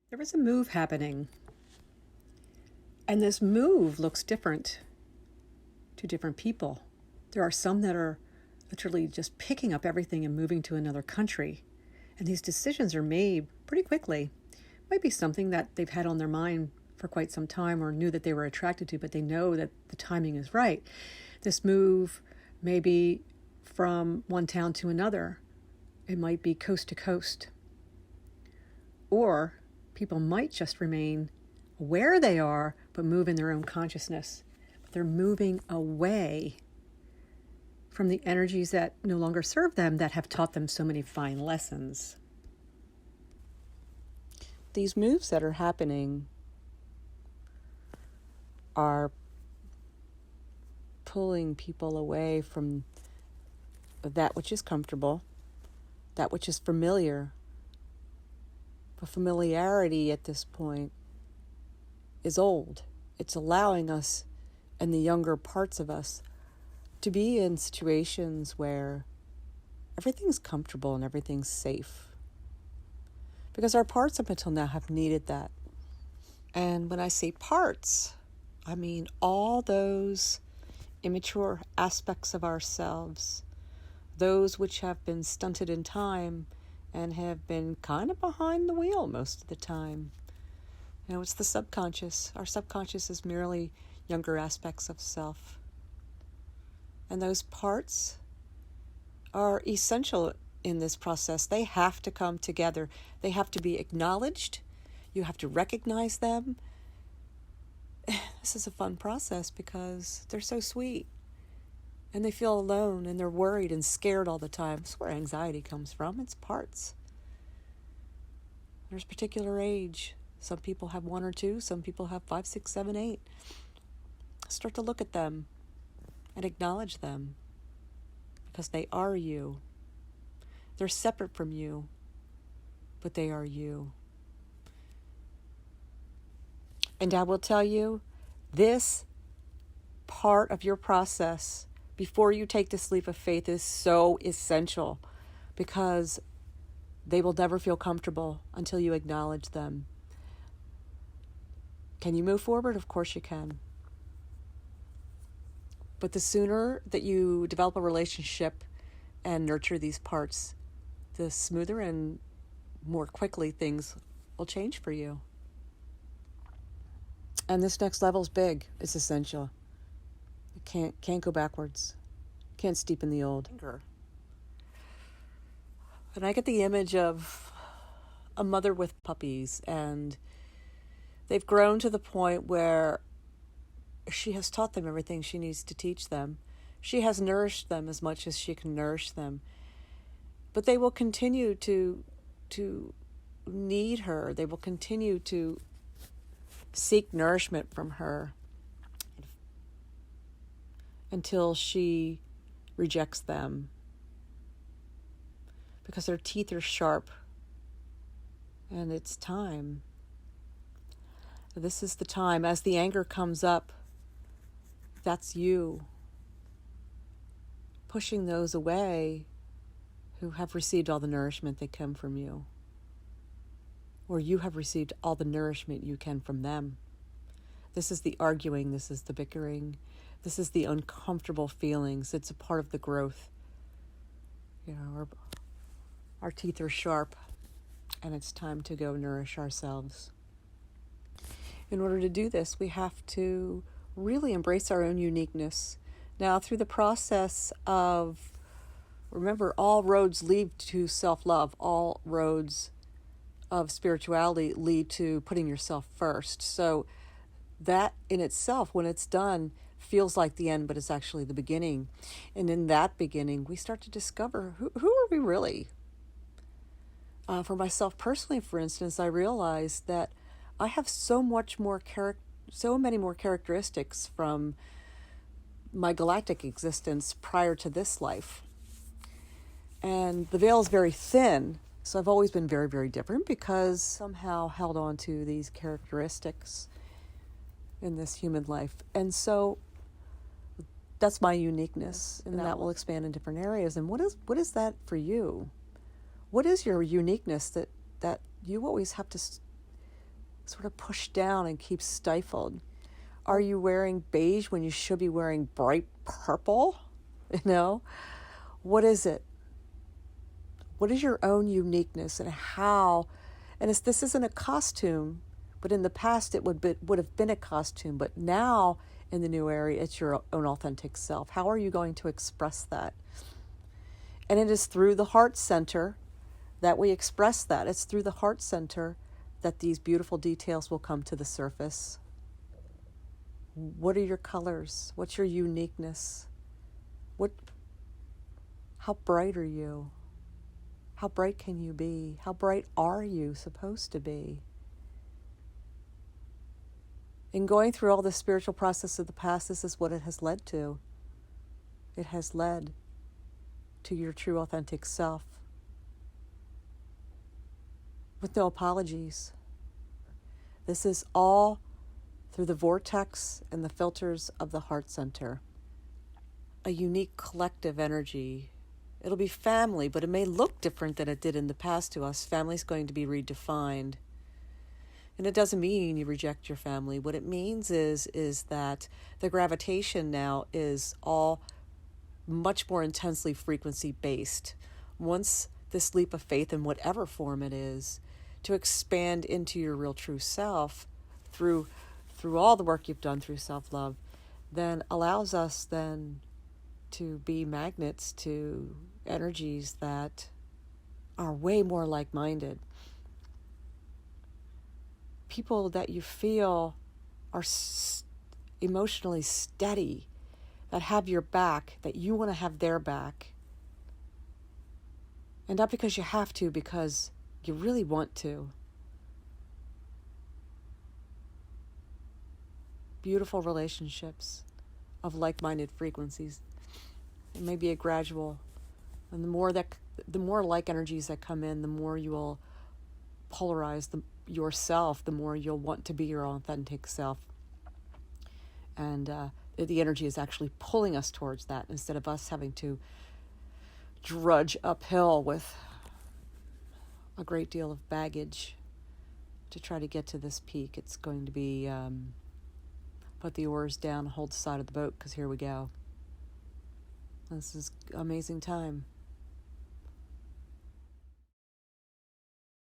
There is a move happening, and this move looks different to different people. There are some that are literally just picking up everything and moving to another country, and these decisions are made pretty quickly. Might be something that they've had on their mind for quite some time or knew that they were attracted to, but they know that the timing is right. This move may be from one town to another. It might be coast to coast. Or people might just remain where they are, but move in their own consciousness. But they're moving away from the energies that no longer serve them, that have taught them so many fine lessons. These moves that are happening are pulling people away from that which is comfortable, that which is familiar. But familiarity at this point is old. It's allowing us and the younger parts of us to be in situations where everything's comfortable and everything's safe. Because our parts up until now have needed that. And when I say parts, I mean all those immature aspects of ourselves, those which have been stunted in time and have been kind of behind the wheel most of the time. It's the subconscious. Our subconscious is merely younger aspects of self. And those parts are essential in this process. They have to come together. They have to be acknowledged. You have to recognize them. This is a fun process because they're so sweet. And they feel alone and they're worried and scared all the time. That's where anxiety comes from. It's parts. There's a particular age. Some people have 1 or 2. Some people have 5, 6, 7, 8. Start to look at them and acknowledge them because they are you. They're separate from you, but they are you. And I will tell you, this part of your process before you take this leap of faith is so essential because they will never feel comfortable until you acknowledge them. Can you move forward? Of course you can. But the sooner that you develop a relationship and nurture these parts, the smoother and more quickly things will change for you. And this next level is big. It's essential. You can't go backwards. Can't steepen the old. And I get the image of a mother with puppies, and they've grown to the point where she has taught them everything she needs to teach them. She has nourished them as much as she can nourish them. But they will continue to need her. They will continue to seek nourishment from her until she rejects them. Because their teeth are sharp. And it's time. This is the time. As the anger comes up, that's you pushing those away who have received all the nourishment that come from you. Or you have received all the nourishment you can from them. This is the arguing. This is the bickering. This is the uncomfortable feelings. It's a part of the growth. Our teeth are sharp, and it's time to go nourish ourselves. In order to do this, we have to really embrace our own uniqueness. Now, through the process of, remember, all roads lead to self-love. All roads of spirituality lead to putting yourself first. So that in itself, when it's done, feels like the end, but it's actually the beginning. And in that beginning, we start to discover who are we really? For myself personally, for instance, I realized that I have so many more characteristics from my galactic existence prior to this life. And the veil is very thin, so I've always been very, very different because somehow held on to these characteristics in this human life. And so that's my uniqueness, and that will expand in different areas. And what is that for you? What is your uniqueness that you always have to sort of pushed down and keep stifled? Are you wearing beige when you should be wearing bright purple? You know? What is it? What is your own uniqueness, and how? And this isn't a costume, but in the past it would have been a costume. But now in the new era, it's your own authentic self. How are you going to express that? And it is through the heart center that we express that. It's through the heart center that these beautiful details will come to the surface. What are your colors? What's your uniqueness? How bright are you? How bright can you be? How bright are you supposed to be? In going through all the spiritual process of the past, this is what it has led to. It has led to your true authentic self, with no apologies. This is all through the vortex and the filters of the heart center. A unique collective energy. It'll be family, but it may look different than it did in the past to us. Family's going to be redefined. And it doesn't mean you reject your family. What it means is that the gravitation now is all much more intensely frequency-based. Once this leap of faith, in whatever form it is, to expand into your real true self through all the work you've done through self-love, then allows us then to be magnets to energies that are way more like-minded. People that you feel are emotionally steady, that have your back, that you want to have their back. And not because you have to, because you really want to. Beautiful relationships of like-minded frequencies. It may be a gradual, and the more like energies that come in, the more you will polarize yourself, the more you'll want to be your authentic self. And the energy is actually pulling us towards that, instead of us having to drudge uphill with a great deal of baggage to try to get to this peak. It's going to be put the oars down, hold the side of the boat, because here we go. This is an amazing time.